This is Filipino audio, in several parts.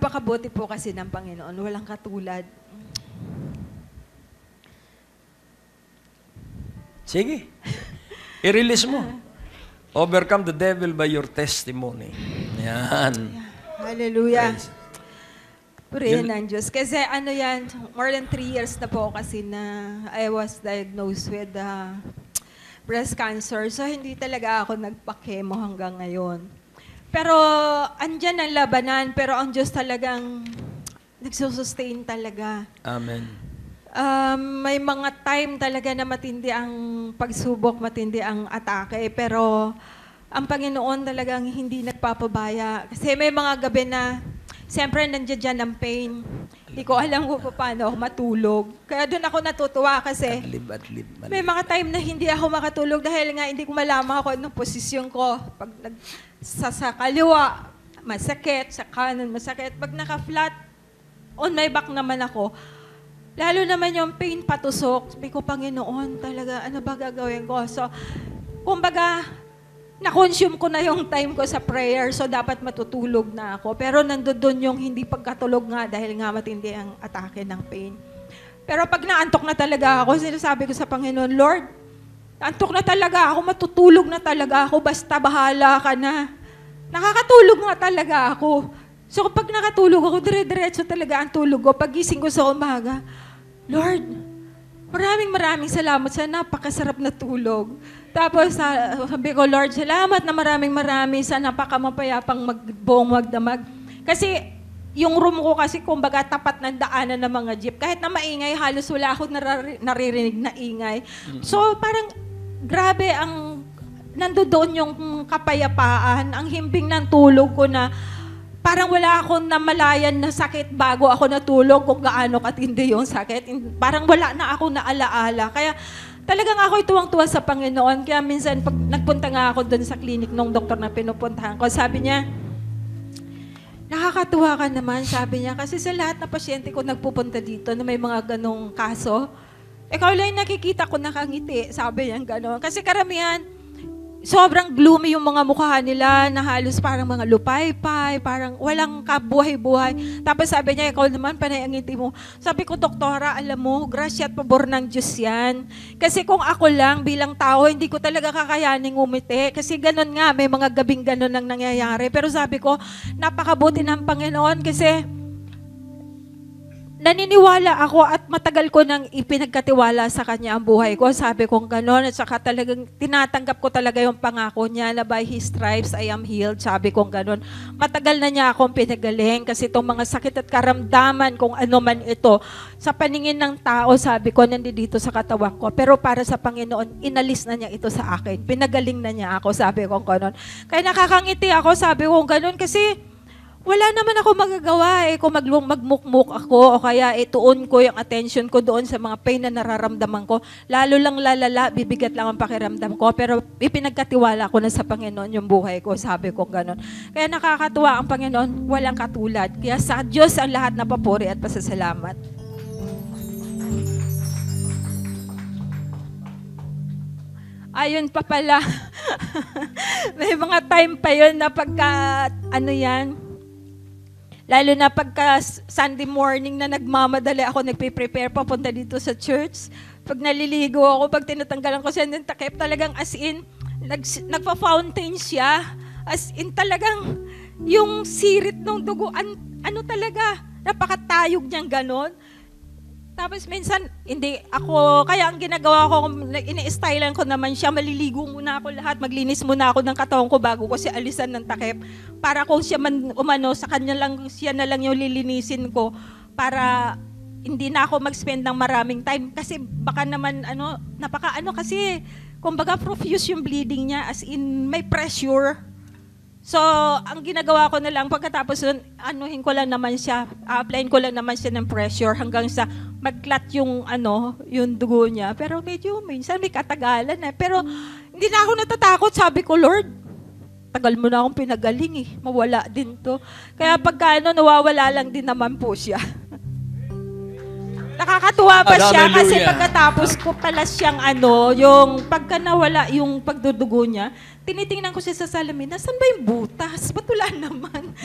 Napakabuti po kasi ng Panginoon. Walang katulad. Sige. I-release mo. Overcome the devil by your testimony. Yan. Hallelujah. Praise. Purihin ng Diyos. Kasi ano yan, more than 3 years na po kasi na I was diagnosed with breast cancer. So, hindi talaga ako nagpa-chemo hanggang ngayon. Pero, andyan ang labanan. Pero ang Diyos talagang nagsusustain talaga. Amen. May mga time talaga na matindi ang pagsubok, matindi ang atake. Pero, ang Panginoon talagang hindi nagpapabaya. Kasi may mga gabi na, siyempre nandiyan dyan ang pain. Hindi ko alam kung paano ako matulog. Kaya doon ako natutuwa kasi Adlib. may mga time na hindi ako makatulog dahil nga hindi ko malaman ako anong posisyon ko. Pag sa kaliwa, masakit. Sa kanan, masakit. Pag naka-flat, on my back naman ako. Lalo naman yung pain patusok. Sabi ko, Panginoon, talaga, ano ba gagawin ko? So, kumbaga, na-consume ko na yung time ko sa prayer, so dapat matutulog na ako. Pero nandoon yung hindi pagkatulog nga dahil nga matindi ang atake ng pain. Pero pag naantok na talaga ako, sinasabi ko sa Panginoon, Lord, naantok na talaga ako, matutulog na talaga ako, basta bahala ka na. Nakakatulog nga talaga ako. So pag nakatulog ako, dire-diretso talaga ang tulog ko. Pag gising ko sa umaga, Lord, maraming salamat sa napakasarap na tulog. Tapos sabi ko, Lord, salamat na maraming sa napakamapayapang buong magdamag. Kasi yung room ko kasi kumbaga tapat ng daanan ng mga jeep. Kahit na maingay, halos wala akong naririnig na ingay. So parang grabe ang nandoon yung kapayapaan, ang himbing ng tulog ko na parang wala akong namalayan na sakit bago ako natulog kung gaano katindi yung sakit. Parang wala na ako naalaala. Kaya talagang ako'y tuwang-tuwa sa Panginoon. Kaya minsan, pag nagpunta nga ako doon sa clinic nung doktor na pinupuntahan ko, sabi niya, nakakatuwa ka naman, sabi niya. Kasi sa lahat na pasyente ko nagpupunta dito na may mga ganong kaso, ikaw lang nakikita ko nakangiti, sabi niya ganon. Kasi karamihan, sobrang gloomy yung mga mukha nila na halos parang mga lupay-pay, parang walang kabuhay-buhay. Tapos sabi niya, ikaw naman, panay ang ngiti mo. Sabi ko, doktora, alam mo, grasya at pabor ng Diyos yan. Kasi kung ako lang bilang tao, hindi ko talaga kakayaning umiti. Kasi ganun nga, may mga gabing ganun ang nangyayari. Pero sabi ko, napakabuti ng Panginoon kasi naniniwala ako at matagal ko nang ipinagkatiwala sa Kanya ang buhay ko. Sabi ko gano'n at saka talagang tinatanggap ko talaga yung pangako niya na by His stripes I am healed. Sabi ko gano'n. Matagal na niya akong pinagaling kasi itong mga sakit at karamdaman kung ano man ito. Sa paningin ng tao, sabi ko, nandito sa katawan ko. Pero para sa Panginoon, inalis na niya ito sa akin. Pinagaling na niya ako, sabi ko gano'n. Kaya nakakangiti ako, sabi ko gano'n kasi wala naman ako magagawa kung magmukmuk ako o kaya ituon ko yung attention ko doon sa mga pain na nararamdaman ko. Lalo lang lalala, bibigat lang ang pakiramdam ko. Pero ipinagkatiwala ko na sa Panginoon yung buhay ko, sabi ko gano'n. Kaya nakakatuwa ang Panginoon, walang katulad. Kaya sa Diyos ang lahat na papuri at pasasalamat. Ayun pa pala. May mga time pa yun na pagka, lalo na pagka Sunday morning na nagmamadali ako, nagpe-prepare papunta dito sa church. Pag naliligo ako, pag tinatanggalan ko siya ng takip, talagang as in, nagpa-fountain siya. As in talagang, yung sirit ng dugo, ano talaga, napakatayog niyang ganon. Tapos minsan, hindi ako, kaya ang ginagawa ko, ini-stylean ko naman siya, maliligo muna ako lahat, maglinis muna ako ng katawan ko bago ko siya alisan ng takip. Para kung siya man umano, sa kanya lang, siya na lang yung lilinisin ko para hindi na ako mag-spend ng maraming time. Kasi baka naman, kasi, kumbaga profuse yung bleeding niya, as in may pressure. So, ang ginagawa ko na lang, pagkatapos nun, ko lang naman siya, applyin ko lang naman siya ng pressure hanggang sa mag-clot yung, yung dugo niya. Pero medyo, minsan may katagalan Pero hindi na ako natatakot. Sabi ko, Lord, tagal mo na akong pinagaling mawala din to. Kaya pagka nawawala lang din naman po siya. Nakakatuwa pa siya kasi Hallelujah. pagkatapos ko pala siyang yung pagka nawala yung pagdudugo niya, tinitingnan ko siya sa salamin, nasan ba yung butas? Ba't wala naman?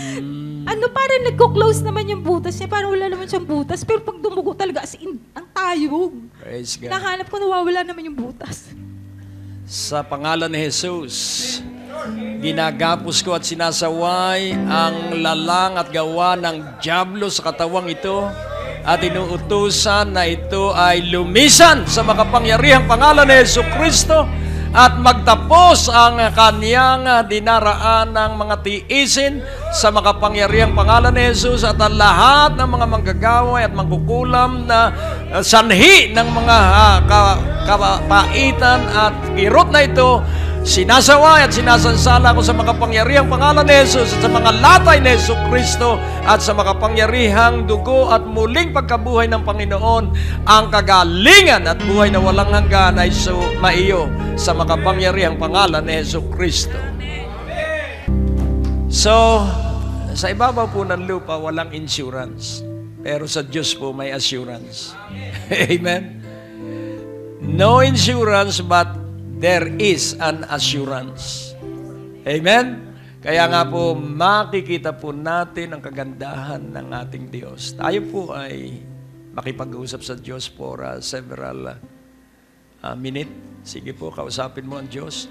Parang nagko-close naman yung butas niya, parang wala naman siyang butas, pero pag dumugo talaga, ang tayog. Praise God. Nahanap ko, nawawala naman yung butas. Sa pangalan ni Jesus, ginagapos ko at sinasaway ang lalang at gawa ng dyablo sa katawang ito at inuutusan na ito ay lumisan sa makapangyarihang pangalan ni Jesucristo at magtapos ang kaniyang dinaraan ng mga tiisin sa makapangyarihang pangalan ni Jesus at ang lahat ng mga manggagaway at mangkukulam na sanhi ng mga kapaitan at kirot na ito, sinasaway at sinasansala ko sa makapangyarihang pangalan ni Jesus at sa mga latay ni Jesucristo at sa makapangyarihang dugo at muling pagkabuhay ng Panginoon, ang kagalingan at buhay na walang hanggan ay maiyo sa makapangyarihang pangalan ni Jesucristo. So, sa ibabaw po ng lupa, walang insurance. Pero sa Diyos po may assurance. Amen? No insurance but there is an assurance. Amen? Kaya nga po, makikita po natin ang kagandahan ng ating Diyos. Tayo po ay makipag-usap sa Diyos for several minutes. Sige po, kausapin mo ang Diyos.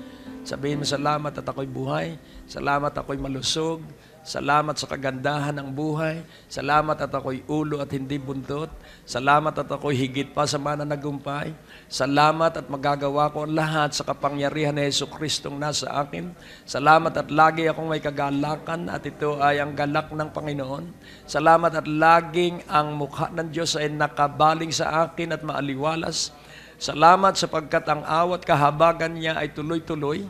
Sabihin mo, salamat at ako'y buhay. Salamat ako'y malusog. Salamat sa kagandahan ng buhay. Salamat at ako'y ulo at hindi buntot. Salamat at ako'y higit pa sa mananagumpay. Salamat at magagawa ko ang lahat sa kapangyarihan ni Jesucristong nasa akin. Salamat at lagi akong may kagalakan at ito ay ang galak ng Panginoon. Salamat at laging ang mukha ng Diyos ay nakabaling sa akin at maaliwalas. Salamat sapagkat ang awat kahabagan niya ay tuloy-tuloy.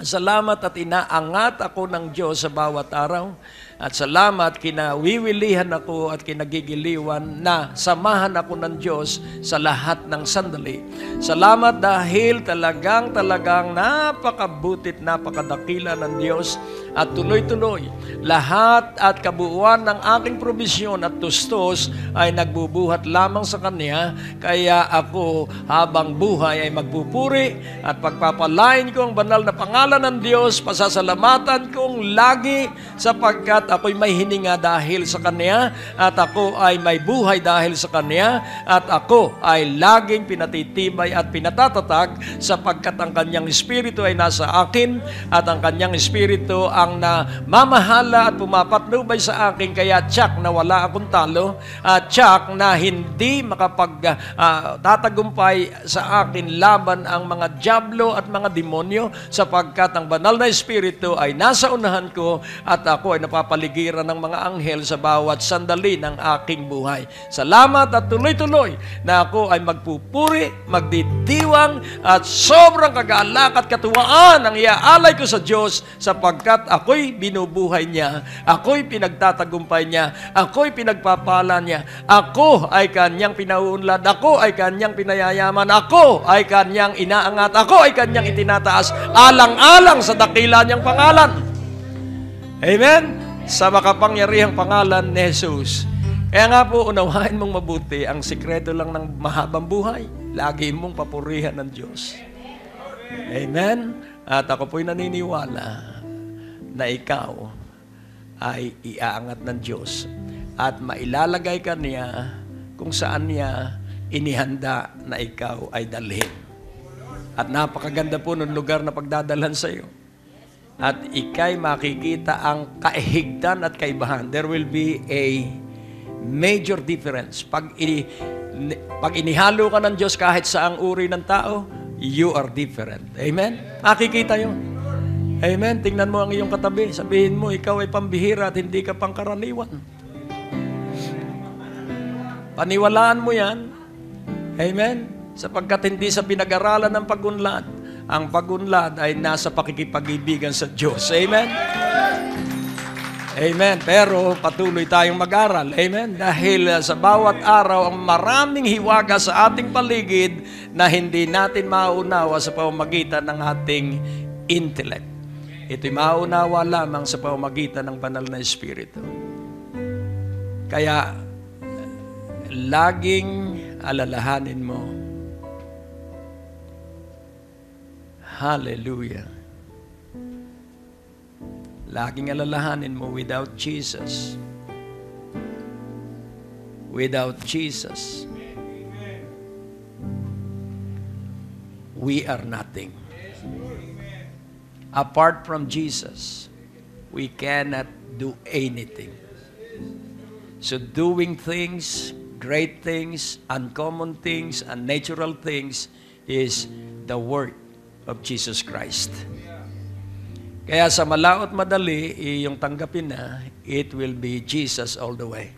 Salamat at inaangat ako ng Diyos sa bawat araw. At salamat, kinawiwilihan ako at kinagigiliwan na samahan ako ng Diyos sa lahat ng sandali. Salamat dahil talagang napakabutit, napakadakila ng Diyos at tuloy-tuloy. Lahat at kabuuan ng aking probisyon at tustos ay nagbubuhat lamang sa Kanya. Kaya ako habang buhay ay magpupuri at pagpapalain ko ang banal na pangalan ng Diyos. Pasasalamatan kong lagi sapagkat ako'y may hininga dahil sa Kanya at ako ay may buhay dahil sa Kanya at ako ay laging pinatitibay at pinatatatag sapagkat ang Kanyang Espiritu ay nasa akin at ang Kanyang Espiritu ang namamahala at pumapatnubay sa akin, kaya tiyak na wala akong talo at tiyak na hindi makapagtatagumpay sa akin laban ang mga dyablo at mga demonyo sapagkat ang banal na Espiritu ay nasa unahan ko at ako ay napapaligiran ng mga anghel sa bawat sandali ng aking buhay. Salamat at tuloy-tuloy na ako ay magpupuri, magdidiwang at sobrang kagalak at katuwaan ang iaalay ko sa Diyos sapagkat ako'y binubuhay niya, ako'y pinagtatagumpay niya, ako'y pinagpapala niya, ako ay Kanyang pinauunlad, ako ay Kanyang pinayayaman, ako ay Kanyang inaangat, ako ay Kanyang itinataas, alang-alang sa dakila niyang pangalan. Amen? Sa makapangyarihang pangalan ni Jesus. Kaya nga po, unawain mong mabuti, ang sikreto lang ng mahabang buhay, lagi mong papurihan ng Diyos. Amen? At ako po'y naniniwala na ikaw ay iaangat ng Diyos at mailalagay ka niya kung saan niya inihanda na ikaw ay dalhin. At napakaganda po ng lugar na pagdadalhan sa iyo. At ikay makikita ang kaihigdan at kaibahan. There will be a major difference. Pag inihalo ka ng Diyos kahit saang uri ng tao, you are different. Amen? Makikita yun. Amen? Tingnan mo ang iyong katabi. Sabihin mo, ikaw ay pambihira at hindi ka pangkaraniwan. Paniwalaan mo yan. Amen? Sapagkat hindi sa pinag-aralan ng pagunlad. Ang pagunlad ay nasa pakikipag-ibigan sa Diyos. Amen? Amen. Pero patuloy tayong mag-aral. Amen? Dahil sa bawat araw, ang maraming hiwaga sa ating paligid na hindi natin maunawa sa pamamagitan ng ating intellect. Ito'y maunawa lamang sa pamamagitan ng banal na Espiritu. Kaya, laging alalahanin mo, hallelujah, laging alalahanin mo, without Jesus, we are nothing. Apart from Jesus, we cannot do anything. So doing things, great things, uncommon things, unnatural things is the work of Jesus Christ. Kaya sa malaot madali, yung tanggapin na, it will be Jesus all the way.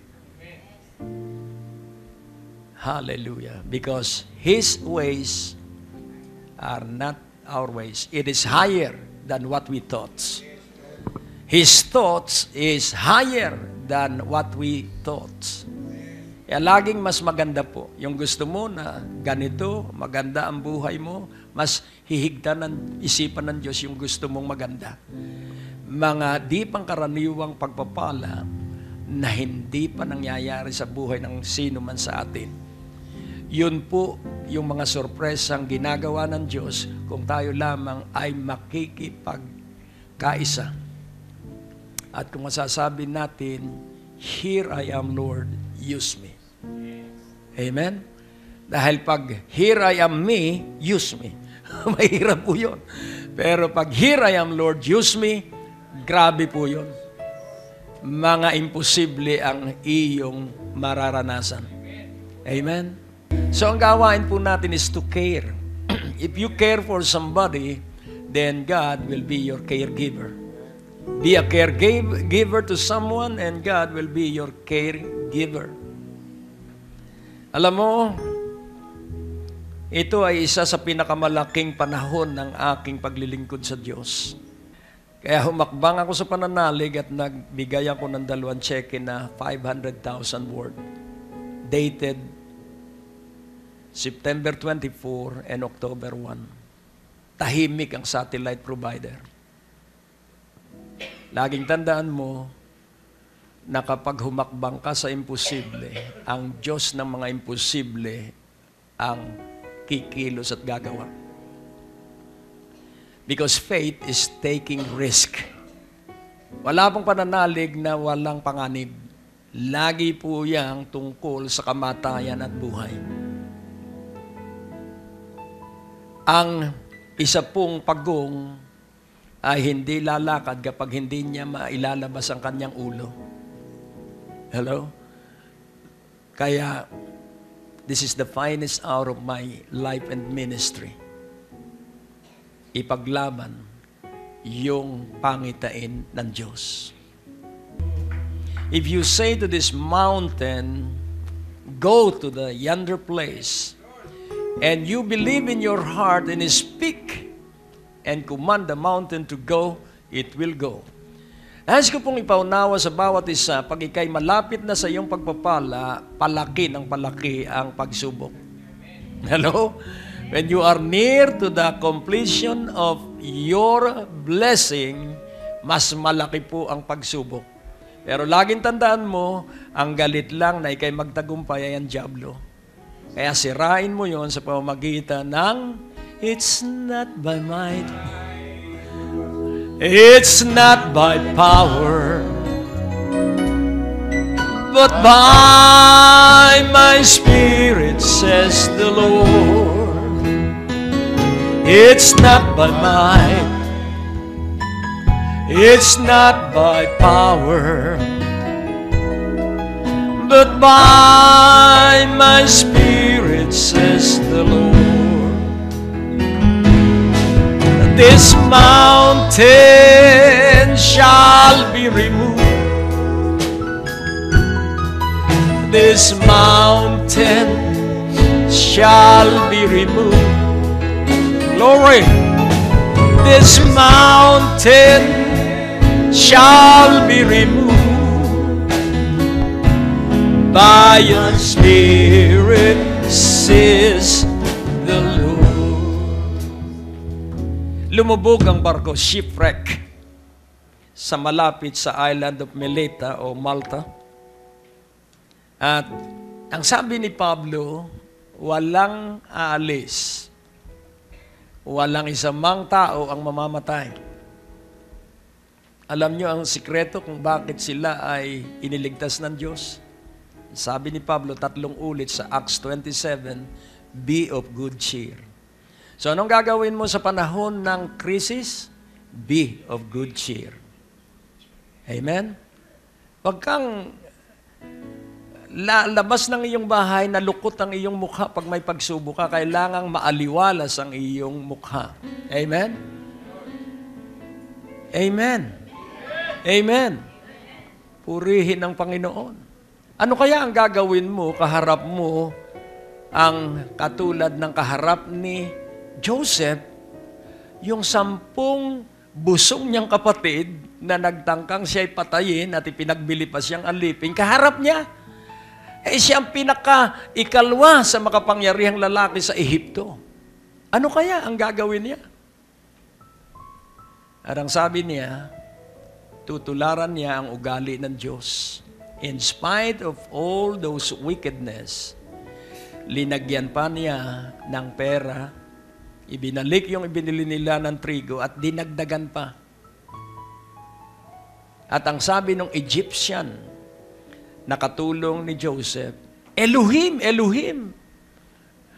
Hallelujah. Because His ways are not our ways. It is higher than what we thought. His thoughts is higher than what we thought. Kaya laging mas maganda po. Yung gusto mo na ganito, maganda ang buhay mo, mas hihigtan ng isipan ng Diyos yung gusto mong maganda. Mga di pangkaraniwang pagpapala na hindi pa nangyayari sa buhay ng sino man sa atin. Yun po yung mga sorpresang ginagawa ng Diyos kung tayo lamang ay makikipagkaisa. At kung masasabi natin, "Here I am, Lord, use me." Amen? Dahil pag, "Here I am me, use me." Mahirap po yun. Pero pag, "Here I am, Lord, use me," grabe po yun. Mga imposible ang iyong mararanasan. Amen? So, ang gawain po natin is to care. If you care for somebody, then God will be your caregiver. Be a caregiver to someone, and God will be your caregiver. Alam mo, ito ay isa sa pinakamalaking panahon ng aking paglilingkod sa Diyos. Kaya humakbang ako sa pananalig at nagbigay ako ng 2 cheque na 500,000 worth. Dated September 24 and October 1. Tahimik ang satellite provider. Laging tandaan mo na kapag humakbang ka sa imposible, ang Diyos ng mga imposible ang kikilos at gagawa. Because faith is taking risk. Wala pong pananalig na walang panganib. Lagi po yang tungkol sa kamatayan at buhay. Ang isa pong pagong ay hindi lalakad kapag hindi niya mailalabas ang kanyang ulo. Hello? Kaya, this is the finest hour of my life and ministry. Ipaglaban yung pangitain ng Diyos. If you say to this mountain, "Go to the yonder place," and you believe in your heart and speak and command the mountain to go, it will go. Nais ko pong ipaunawa sa bawat isa, pag ikay malapit na sa iyong pagpapala, palaki ng palaki ang pagsubok. Hello? When you are near to the completion of your blessing, mas malaki po ang pagsubok. Pero laging tandaan mo, ang galit lang na ikay magtagumpay ay ang dyablo. Kaya sirain mo yon sa pamamagitan ng, "It's not by might, it's not by power, but by my Spirit, says the Lord. It's not by might, it's not by power, but by my Spirit, says the Lord. This mountain shall be removed. This mountain shall be removed. Glory! This mountain shall be removed by your Spirit, says the Lord. Lumubog ang barko, shipwreck, sa malapit sa island of Melita o Malta. At Ang sabi ni Pablo, walang aalis. Walang isang mang tao ang mamamatay. Alam nyo ang sikreto kung bakit sila ay iniligtas ng Diyos? Sabi ni Pablo 3 ulit sa Acts 27, be of good cheer. So anong gagawin mo sa panahon ng krisis? Be of good cheer. Amen? Huwag kang labas ng iyong bahay, nalukot ang iyong mukha pag may pagsubok ka. Kailangang maaliwalas ang iyong mukha. Amen? Amen. Amen. Purihin ang Panginoon. Ano kaya ang gagawin mo, kaharap mo, ang katulad ng kaharap ni Joseph, yung 10 busong niyang kapatid na nagtangkang siya'y patayin at ipinagbili pa siyang alipin, kaharap niya. Siya ang pinaka-ikalwa sa makapangyarihang lalaki sa Ehipto. Ano kaya ang gagawin niya? At ang sabi niya, tutularan niya ang ugali ng Diyos. In spite of all those wickedness, linagyan pa niya ng pera, ibinalik yung ibinili nila ng trigo at dinagdagan pa. At ang sabi ng Egyptian, nakatulong ni Joseph, Elohim, Elohim.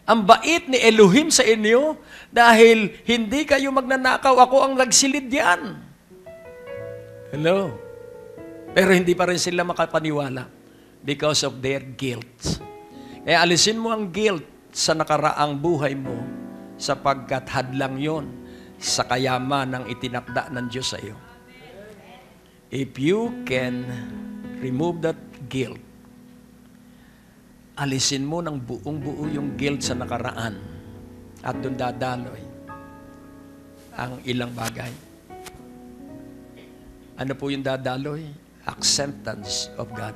Ang bait ni Elohim sa inyo dahil hindi kayo magnanakaw, ako ang nagsilid yan. Hello? Pero hindi pa rin sila makapaniwala because of their guilt. Kaya alisin mo ang guilt sa nakaraang buhay mo sapagkat hadlang yon sa kayaman ng itinakda ng Diyos sa iyo. If you can remove that guilt, alisin mo ng buong-buo yung guilt sa nakaraan at doon dadaloy ang ilang bagay. Ano po yung dadaloy? Acceptance of God.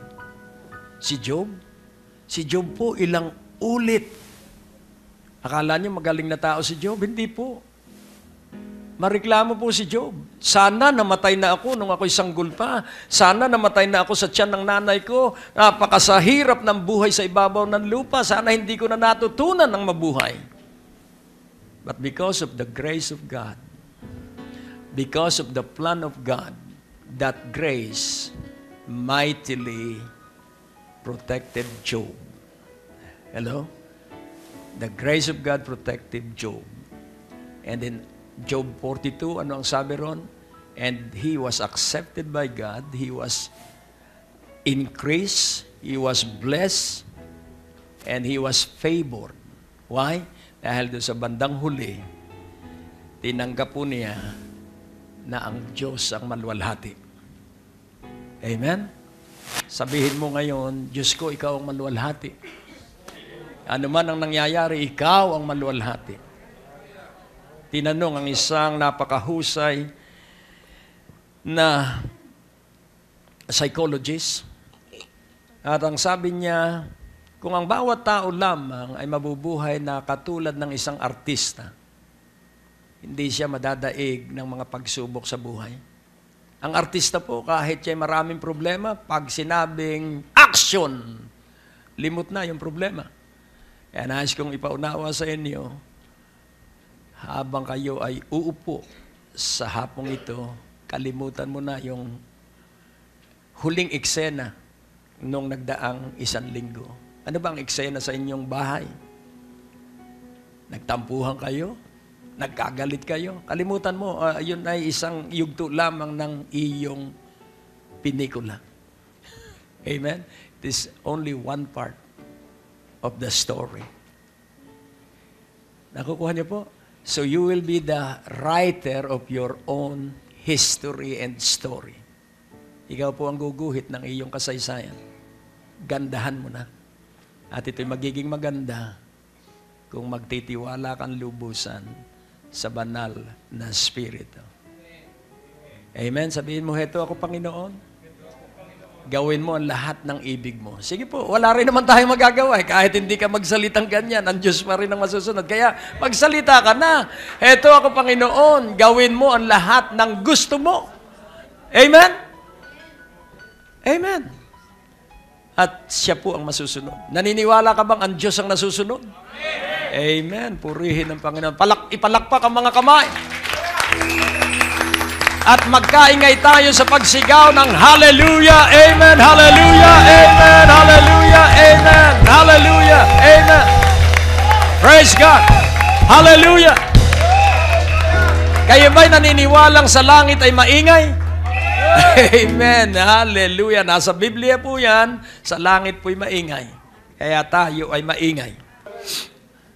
Si Job po ilang ulit. Akala niyo magaling na tao si Job? Hindi po. Mareklamo po si Job. Sana namatay na ako nung ako'y sanggol pa. Sana namatay na ako sa tiyan ng nanay ko. Napakasahirap ng buhay sa ibabaw ng lupa. Sana hindi ko na natutunan ng mabuhay. But because of the grace of God, because of the plan of God, that grace mightily protected Job. Hello? The grace of God protected Job. And in Job 42, ano ang sabi ron? And he was accepted by God. He was increased. He was blessed. And he was favored. Why? Dahil doon sa bandang huli, tinanggap po niya na ang Diyos ang maluwalhati. Amen? Sabihin mo ngayon, Diyos ko, ikaw ang maluwalhati. Ano man ang nangyayari, ikaw ang maluwalhati. Tinanong ang isang napakahusay na psychologist. At ang sabi niya, kung ang bawat tao lamang ay mabubuhay na katulad ng isang artista, hindi siya madadaig ng mga pagsubok sa buhay. Ang artista po, kahit siya maraming problema, pag sinabing action, limot na yung problema. Kaya nais kong ipaunawa sa inyo, habang kayo ay uupo sa hapong ito, kalimutan mo na yung huling eksena nung nagdaang 1 linggo. Ano ba ang eksena sa inyong bahay? Nagtampuhan kayo? Nagkagalit kayo? Kalimutan mo, yun ay isang yugto lamang ng iyong pinikula. Amen? It is only one part of the story. Nakukuha niyo po? So you will be the writer of your own history and story. Ikaw po ang guguhit ng iyong kasaysayan. Gandahan mo na. At ito'y magiging maganda kung magtitiwala kang lubusan sa banal na Espiritu. Amen? Sabihin mo, heto ako, Panginoon. Gawin mo ang lahat ng ibig mo. Sige po, wala rin naman tayong magagawa. Kahit hindi ka magsalitang ganyan, ang Diyos pa rin ang masusunod. Kaya magsalita ka na. Heto ako, Panginoon. Gawin mo ang lahat ng gusto mo. Amen? Amen. at siya po ang masusunod. Naniniwala ka bang ang Diyos ang nasusunod? Amen. Purihin ang Panginoon. Ipalakpak ang mga kamay. At magkaingay tayo sa pagsigaw ng Hallelujah, Amen, Hallelujah, Amen, Hallelujah, Amen, Hallelujah, Amen. Praise God. Hallelujah. Kayo ba'y naniniwalang sa langit ay maingay? Amen. Hallelujah. Nasa Biblia po yan, sa langit po'y maingay. Kaya tayo ay maingay.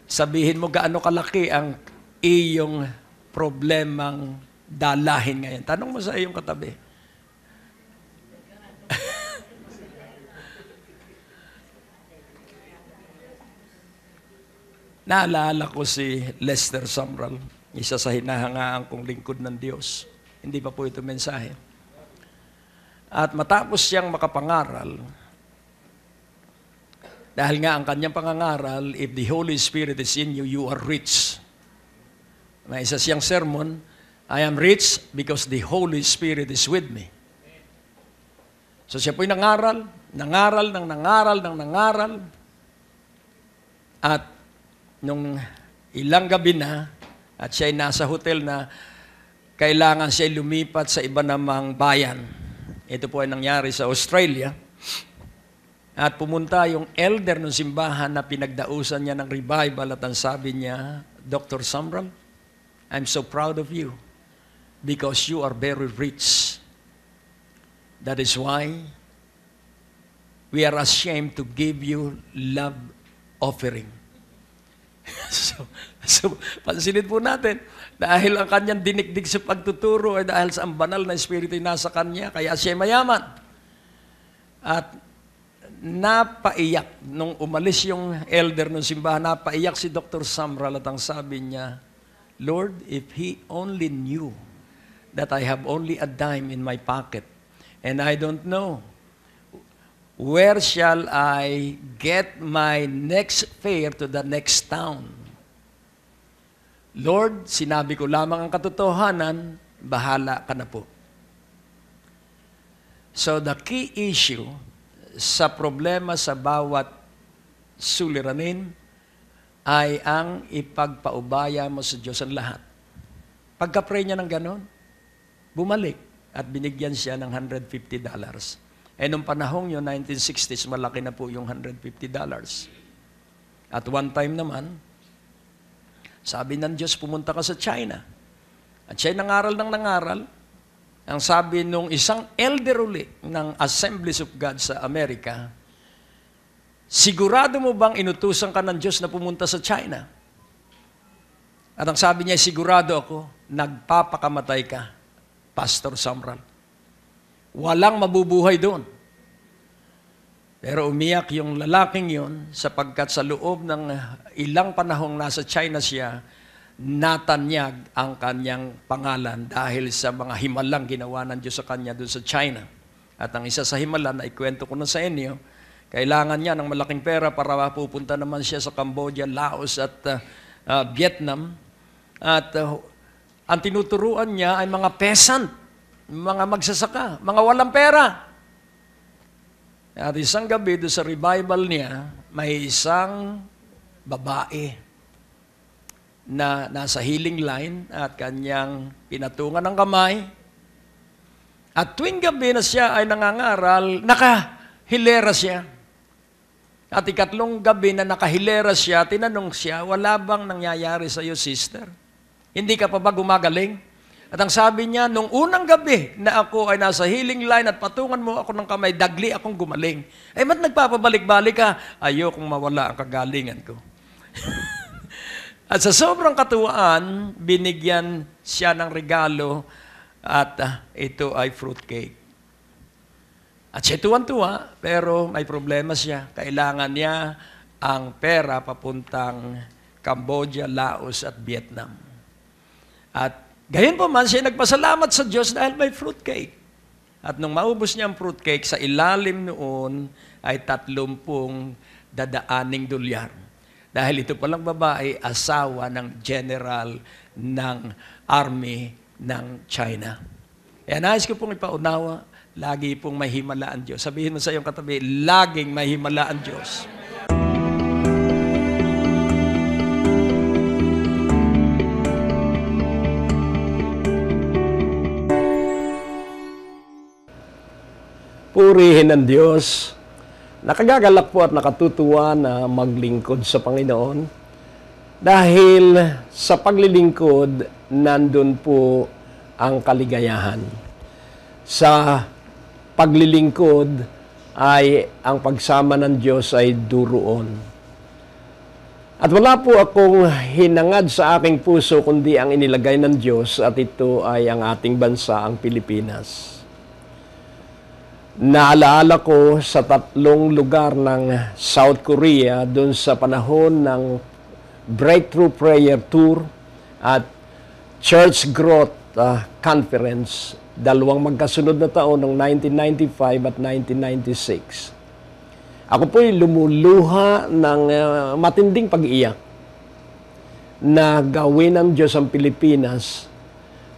Sabihin mo gaano kalaki ang iyong problemang dalahin ngayon. Tanong mo sa iyong katabi. Naalala ko si Lester Sumrall, isa sa hinahangaan kong lingkod ng Diyos. Hindi pa po ito mensahe. At matapos siyang makapangaral, dahil nga ang kanyang pangangaral, if the Holy Spirit is in you, you are rich. May isa siyang sermon, I am rich because the Holy Spirit is with me. So siya po'y nangaral. At nung ilang gabi na, at siya'y nasa hotel na, kailangan siya'y lumipat sa iba namang bayan. Ito po ay nangyari sa Australia. At pumunta yung elder ng simbahan na pinagdausan niya ng revival at ang sabi niya, Dr. Sumrall, I'm so proud of you because you are very rich. That is why we are ashamed to give you love offering. So, pansinin po natin, dahil ang kanyang dinikdik sa pagtuturo ay dahil sa ang banal na espiritu ay nasa kanya, kaya siya mayaman. At napaiyak, nung umalis yung elder ng simbahan, napaiyak si Dr. Sumrall at ang sabi niya, Lord, if he only knew that I have only a dime in my pocket and I don't know where shall I get my next fare to the next town? Lord, sinabi ko lamang ang katotohanan, bahala ka na po. So the key issue sa problema sa bawat suliranin ay ang ipagpaubaya mo sa Diyos ang lahat. Pagka-pray niya ng ganon, bumalik at binigyan siya ng $150. Nung panahong yun, 1960s, malaki na po yung $150. At one time naman, sabi ng Diyos, pumunta ka sa China. At siya'y nangaral ng nangaral. Ang sabi nung isang elder uli ng Assemblies of God sa Amerika, sigurado mo bang inutusan ka ng Diyos na pumunta sa China? At ang sabi niya, sigurado ako, nagpapakamatay ka, Pastor Sumrall. Walang mabubuhay doon. Pero umiyak yung lalaking yun sapagkat sa loob ng ilang panahong nasa China siya, natanyag ang kanyang pangalan dahil sa mga himalang ginawa ng Diyos sa kanya doon sa China. At ang isa sa himalan, ay kwento ko na sa inyo, kailangan niya ng malaking pera para pupunta naman siya sa Cambodia, Laos at Vietnam. At ang tinuturuan niya ay mga peasant, mga magsasaka, mga walang pera. At isang gabi doon sa revival niya, may isang babae na nasa healing line at kanyang pinatungan ng kamay. At tuwing gabi na siya ay nangangaral, nakahilera siya. At ikatlong gabi na nakahilera siya, tinanong siya, wala bang nangyayari sa iyo, sister? Hindi ka pa ba gumagaling? At ang sabi niya, nung unang gabi na ako ay nasa healing line at patungan mo ako ng kamay, dagli akong gumaling. Eh, ba't nagpapabalik-balik ka? Ayokong mawala ang kagalingan ko. At sa sobrang katuwaan, binigyan siya ng regalo at ito ay fruitcake. At siya tuwan-tuwa, pero may problema siya. Kailangan niya ang pera papuntang Cambodia, Laos at Vietnam. At gayon po man, siya nagpasalamat sa Diyos dahil may fruitcake. At nung maubos niya ang fruitcake, sa ilalim noon ay 30 dadaaning dolyar. Dahil ito palang babae, asawa ng general ng army ng China. Kaya nais ko pong ipaunawa, lagi pong may himala ang Diyos. Sabihin mo sa iyong katabi, laging may himala ang Diyos. Purihin ang Diyos. Nakagagalak po at nakatutuwa na maglingkod sa Panginoon. Dahil sa paglilingkod, nandun po ang kaligayahan. Sa paglilingkod ay ang pagsama ng Diyos ay duroon. At wala po akong hinangad sa aking puso kundi ang inilagay ng Diyos at ito ay ang ating bansa, ang Pilipinas. Naalaala ko sa 3 lugar ng South Korea doon sa panahon ng Breakthrough Prayer Tour at Church Growth Conference, 2 magkasunod na taon ng 1995 at 1996. Ako po'y lumuluha ng matinding pag-iyak na gawin ng Diyos ang Pilipinas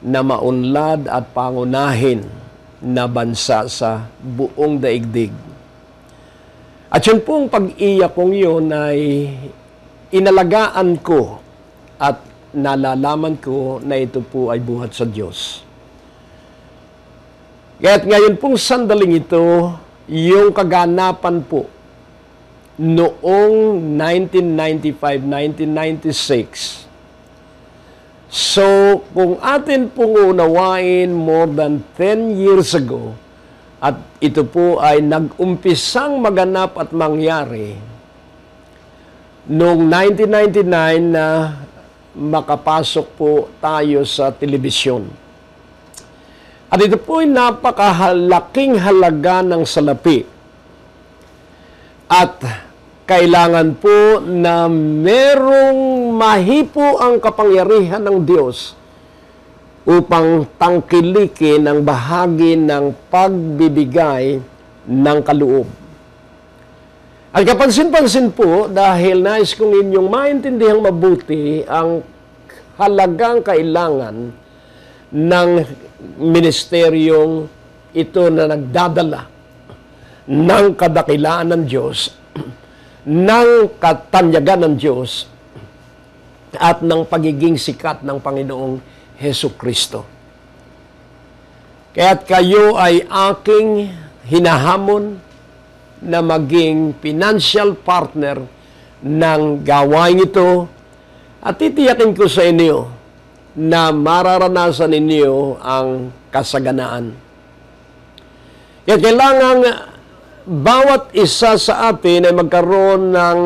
na maunlad at pangunahin na bansa sa buong daigdig. At yun pong pag-iyak kong yun ay inalagaan ko at nalalaman ko na ito po ay buhat sa Diyos. Kaya't ngayon pong sandaling ito, yung kaganapan po noong 1995-1996. So, kung atin pong unawain more than 10 years ago, at ito po ay nag-umpisang maganap at mangyari noong 1999 na makapasok po tayo sa telebisyon. At ito po ay napakahalaking halaga ng salapi. At kailangan po na merong mahipo ang kapangyarihan ng Diyos upang tangkilikin ang bahagi ng pagbibigay ng kaloob. At kapansin-pansin po, dahil nais kong inyong maintindihan mabuti ang halagang kailangan ng ministeryong ito na nagdadala ng kadakilaan ng Diyos, ng katanyagan ng Diyos, at ng pagiging sikat ng Panginoong Hesukristo. Kaya't kayo ay aking hinahamon na maging financial partner ng gawain ito at titiyakin ko sa inyo na mararanasan ninyo ang kasaganaan. Kaya kailangan bawat isa sa atin ay magkaroon ng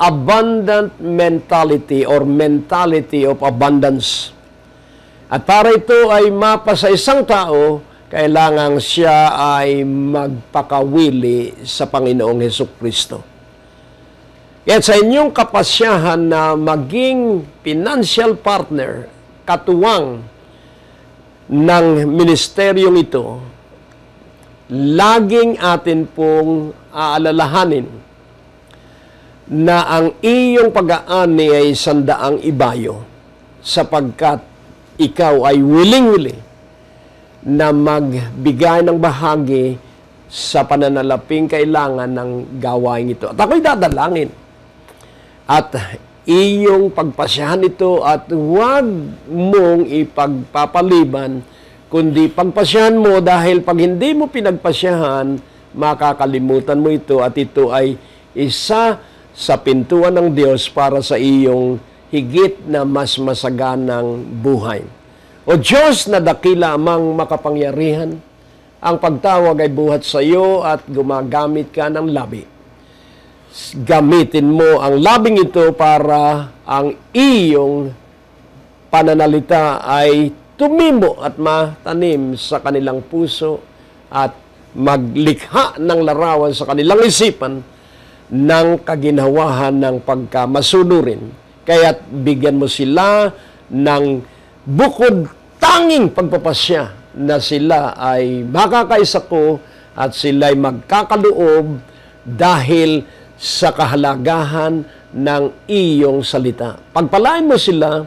abundant mentality or mentality of abundance. At para ito ay mapa sa isang tao, kailangan siya ay magpakawili sa Panginoong Hesukristo. Kaya sa inyong kapasyahan na maging financial partner, katuwang ng ministeryong ito, laging atin pong aalalahanin na ang iyong pag-aani ay 100 ibayo sapagkat ikaw ay willing-willing na magbigay ng bahagi sa pananalaping kailangan ng gawain ito. At ako'y dadalangin. At iyong pagpasyahan ito at huwag mong ipagpapaliban, kundi pagpasyahan mo dahil pag hindi mo pinagpasyahan, makakalimutan mo ito at ito ay isa sa pintuan ng Diyos para sa iyong higit na mas masaganang buhay. O Diyos na dakila amang makapangyarihan, ang pagtawag ay buhat sa iyo at gumagamit ka ng labi. Gamitin mo ang labing ito para ang iyong pananalita ay tumimo at matanim sa kanilang puso at maglikha ng larawan sa kanilang isipan ng kaginhawahan ng pagkamasunurin. Kaya't bigyan mo sila ng bukod tanging pagpapasya na sila ay makakaisa ko at sila ay magkakaloob dahil sa kahalagahan ng iyong salita. Pagpalain mo sila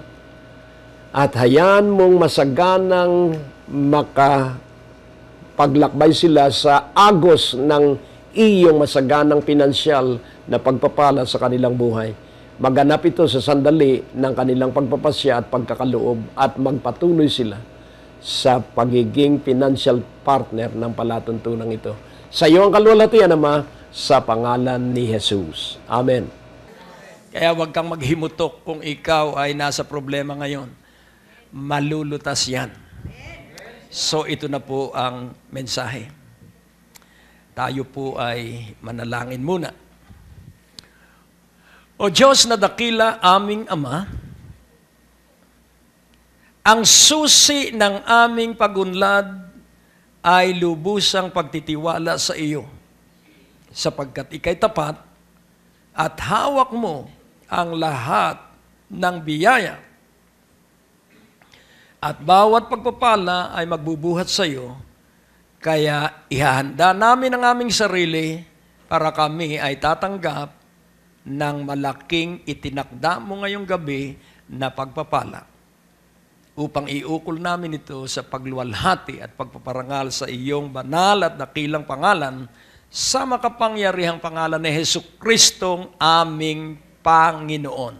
at hayaan mong masaganang paglakbay sila sa agos ng iyong masaganang pinansyal na pagpapala sa kanilang buhay. Maganap ito sa sandali ng kanilang pagpapasya at pagkakaloob at magpatuloy sila sa pagiging financial partner ng palatuntunan ito. Sa iyo ang kalwalhatian, Ama, sa pangalan ni Jesus. Amen. Kaya huwag kang maghimutok kung ikaw ay nasa problema ngayon. Malulutas yan. So ito na po ang mensahe. Tayo po ay manalangin muna. O Diyos na dakila aming Ama, ang susi ng aming pagunlad ay lubusang pagtitiwala sa iyo, sapagkat ika'y tapat at hawak mo ang lahat ng biyaya. At bawat pagpapala ay magbubuhat sa iyo, kaya ihahanda namin ang aming sarili para kami ay tatanggap ng malaking itinakda mo ngayong gabi na pagpapala, upang iukol namin ito sa pagluwalhati at pagpaparangal sa iyong banal at dakilang pangalan, sa makapangyarihang pangalan ni Jesucristong aming Panginoon.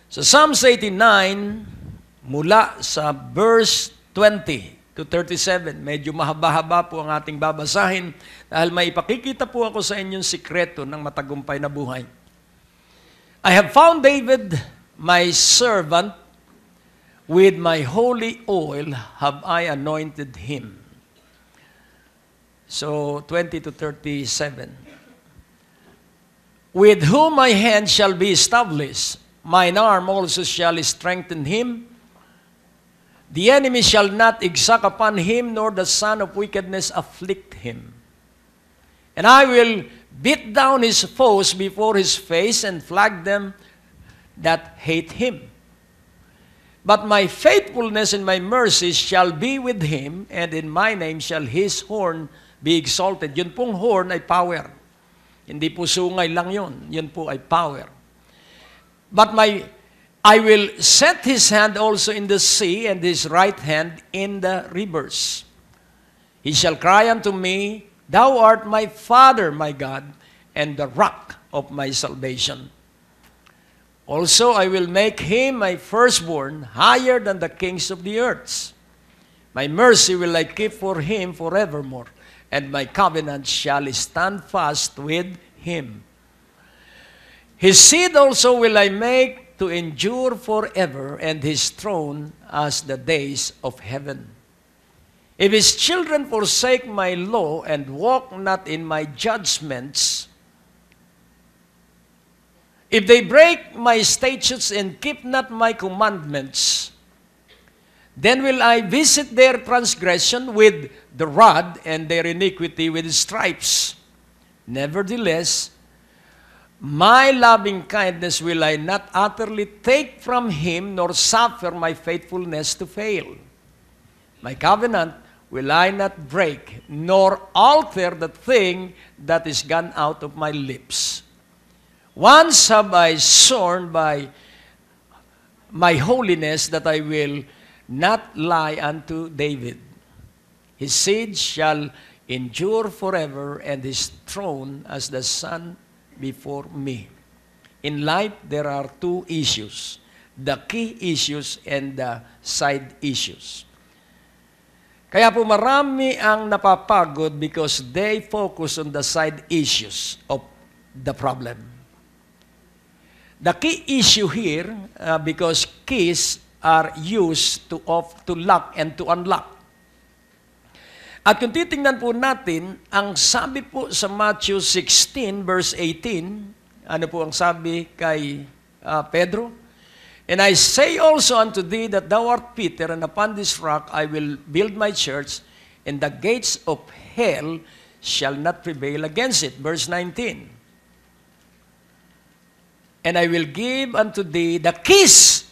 Sa Psalms 89, mula sa verse 20 to 37, medyo mahaba-haba po ang ating babasahin dahil may ipakikita po ako sa inyong sikreto ng matagumpay na buhay. I have found David, my servant, with my holy oil have I anointed him. So, 20 to 37. With whom my hand shall be established, mine arm also shall strengthen him. The enemy shall not exact upon him, nor the son of wickedness afflict him. And I will beat down his foes before his face and flag them that hate him. But my faithfulness and my mercy shall be with him, and in my name shall his horn be exalted. Yun pong horn ay power. Hindi po sungay lang yun. Yun po ay power. But I will set his hand also in the sea, and his right hand in the rivers. He shall cry unto me, Thou art my Father, my God, and the rock of my salvation. Also I will make him my firstborn, higher than the kings of the earth. My mercy will I keep for him forevermore, and my covenant shall stand fast with him. His seed also will I make to endure forever, and his throne as the days of heaven. If his children forsake my law and walk not in my judgments, if they break my statutes and keep not my commandments, then will I visit their transgression with the rod, and their iniquity with stripes. Nevertheless, my loving kindness will I not utterly take from him, nor suffer my faithfulness to fail. My covenant will I not break, nor alter the thing that is gone out of my lips. Once have I sworn by my holiness that I will not lie unto David. His seed shall endure forever, and his throne as the sun before me. In life, there are two issues, the key issues and the side issues. Kaya po marami ang napapagod because they focus on the side issues of the problem. The key issue here, because keys are used to lock and to unlock. At kung titingnan po natin, ang sabi po sa Matthew 16 verse 18, ano po ang sabi kay Pedro? And I say also unto thee that thou art Peter, and upon this rock I will build my church, and the gates of hell shall not prevail against it. Verse 19. And I will give unto thee the keys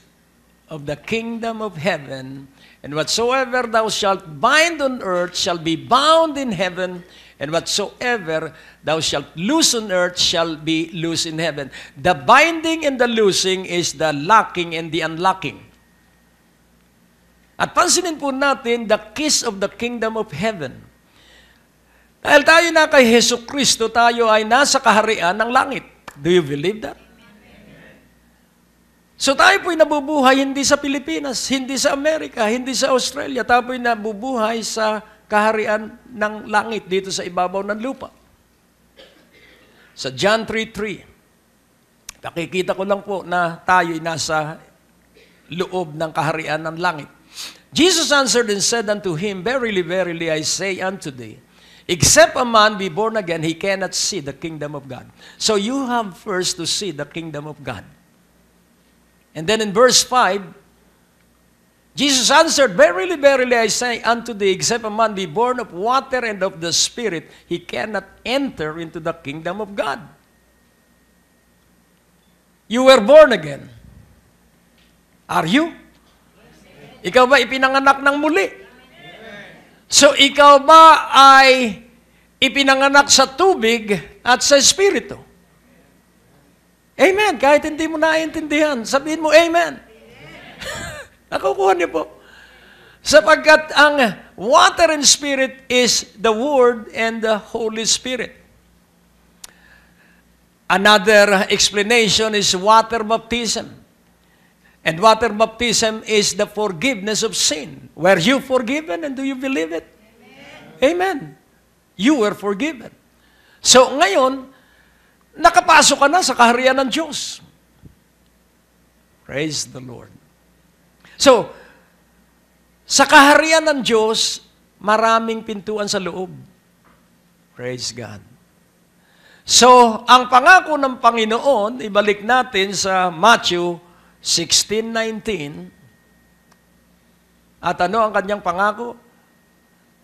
of the kingdom of heaven, and whatsoever thou shalt bind on earth shall be bound in heaven, and whatsoever thou shalt loose on earth shall be loose in heaven. The binding and the loosing is the locking and the unlocking. At pansinin po natin the keys of the kingdom of heaven. Dahil tayo na kay Hesus Kristo, tayo ay nasa kaharian ng langit. Do you believe that? So tayo po'y nabubuhay hindi sa Pilipinas, hindi sa Amerika, hindi sa Australia. Tayo po'y nabubuhay sa kaharian ng langit dito sa ibabaw ng lupa. Sa John 3:3, nakikita ko lang po na tayo'y nasa loob ng kaharian ng langit. Jesus answered and said unto him, Verily, verily, I say unto thee, except a man be born again, he cannot see the kingdom of God. So you have first to see the kingdom of God. And then in verse 5, Jesus answered, Verily, verily, I say unto thee, except a man be born of water and of the Spirit, he cannot enter into the kingdom of God. You were born again. Are you? Ikaw ba ipinanganak ng muli? So ikaw ba ay ipinanganak sa tubig at sa Espiritu? Amen. Kahit hindi mo naiintindihan, sabihin mo, Amen. Nakukuha niyo po. Sapagkat ang water and Spirit is the Word and the Holy Spirit. Another explanation is water baptism. And water baptism is the forgiveness of sin. Were you forgiven and do you believe it? Amen. Amen. You were forgiven. So ngayon, nakapasok ka na sa kaharian ng Diyos. Praise the Lord. So, sa kaharian ng Diyos, maraming pintuan sa loob. Praise God. So, ang pangako ng Panginoon, ibalik natin sa Matthew 16:19. At ano ang kanyang pangako?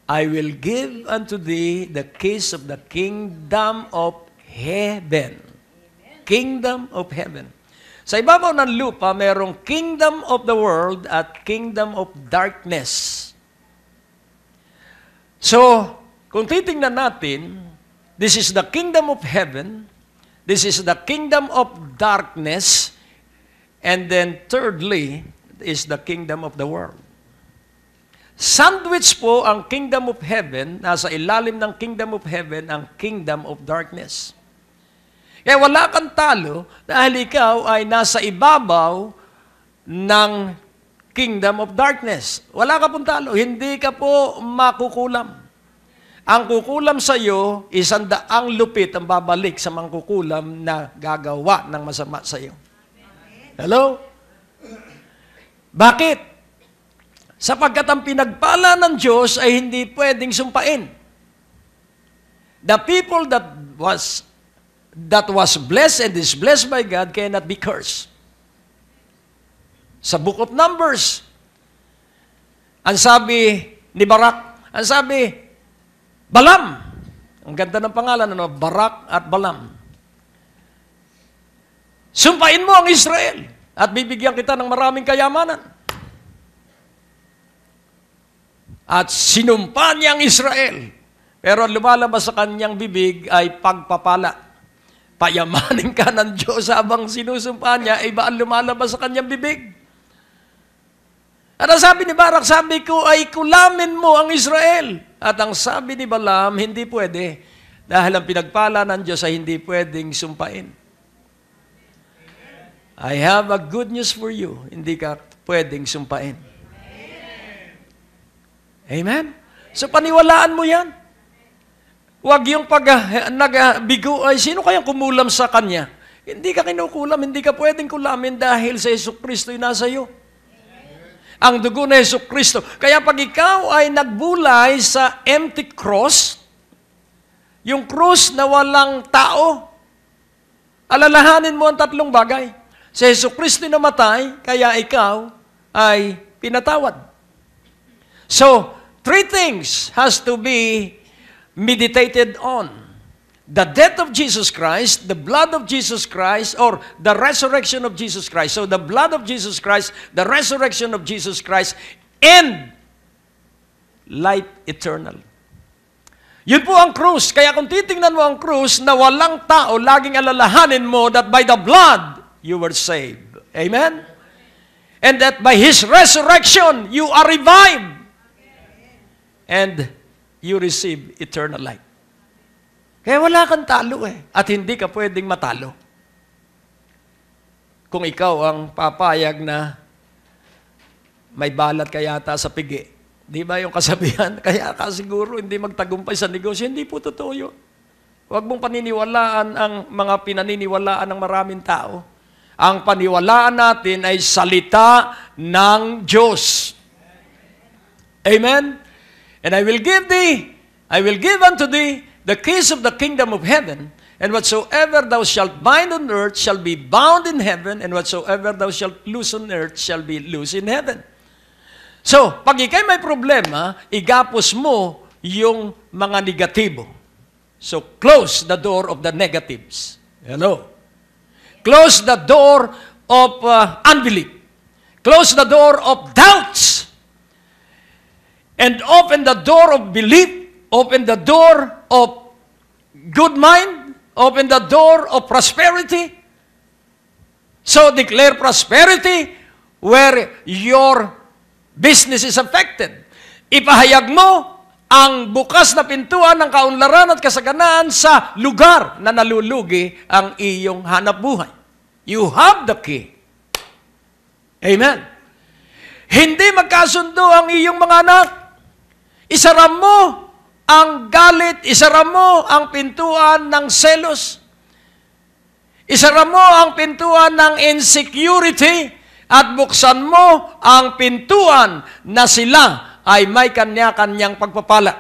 I will give unto thee the keys of the kingdom of heaven. Amen. Kingdom of heaven. Sa ibabaw ng lupa, merong kingdom of the world at kingdom of darkness. So, kung titingnan natin, this is the kingdom of heaven, this is the kingdom of darkness, and then thirdly, is the kingdom of the world. Sandwich po ang kingdom of heaven, nasa ilalim ng kingdom of heaven, ang kingdom of darkness. Kaya wala kang talo dahil ikaw ay nasa ibabaw ng kingdom of darkness. Wala ka pong talo. Hindi ka po makukulam. Ang kukulam sa iyo, 100 lupit ang babalik sa mangkukulam na gagawa ng masama sa iyo. Hello? Bakit? Sapagkat ang pinagpala ng Diyos ay hindi pwedeng sumpain. The people that was blessed and is blessed by God cannot be cursed. Sa Book of Numbers, ang sabi ni Barak, ang sabi, Balaam. Ang ganda ng pangalan, ano? Barak at Balaam. Sumpain mo ang Israel at bibigyan kita ng maraming kayamanan. At sinumpa niya ang Israel. Pero lumalabas sa kanyang bibig ay pagpapala. Payamanin ka ng Diyos habang sinusumpa niya, iba ang lumalabas sa kanyang bibig. At ang sabi ni Barak, sabi ko ay kulamin mo ang Israel. At ang sabi ni Balaam, hindi pwede. Dahil ang pinagpala ng Diyos ay hindi pwedeng sumpain. I have a good news for you. Hindi ka pwedeng sumpain. Amen? So paniwalaan mo yan. Huwag yung nagbigo ay sino kayang kumulam sa kanya? Hindi ka kinukulam, hindi ka pwedeng kulamin dahil sa Hesus Kristo ay nasa iyo. Ang dugo na Hesus Kristo. Kaya pag ikaw ay nagbulay sa empty cross, yung cross na walang tao, alalahanin mo ang 3 bagay. Sa Hesus Kristo namatay, kaya ikaw ay pinatawad. So, 3 things has to be meditated on. The death of Jesus Christ, the blood of Jesus Christ, or the resurrection of Jesus Christ. So the blood of Jesus Christ, the resurrection of Jesus Christ, and life eternal. Yun po ang krus. Kaya kung titingnan mo ang krus na walang tao, laging alalahanin mo that by the blood, you were saved. Amen? And that by His resurrection, you are revived. And you receive eternal life. Kaya wala kang talo eh. At hindi ka pwedeng matalo. Kung ikaw ang papayag na may balat ka yata sa pigi. Di ba yung kasabihan? Kaya ka siguro hindi magtagumpay sa negosyo. Hindi po totoo yun. Huwag mong paniniwalaan ang mga pinaniniwalaan ng maraming tao. Ang paniwalaan natin ay salita ng Diyos. Amen? And I will give unto thee the keys of the kingdom of heaven, and whatsoever thou shalt bind on earth shall be bound in heaven, and whatsoever thou shalt loose on earth shall be loose in heaven. So, pag ikay may problema, igapos mo yung mga negatibo. So, close the door of the negatives. Hello? Close the door of unbelief. Close the door of doubts. And open the door of belief. Open the door of good mind. Open the door of prosperity. So, declare prosperity where your business is affected. Ipahayag mo ang bukas na pintuan ng kaunlaran at kasaganaan sa lugar na nalulugi ang iyong hanap buhay. You have the key. Amen. Hindi magkasundo ang iyong mga anak. Isara mo ang galit, isara mo ang pintuan ng selos. Isara mo ang pintuan ng insecurity. At buksan mo ang pintuan na sila ay may kanya-kanyang pagpapala.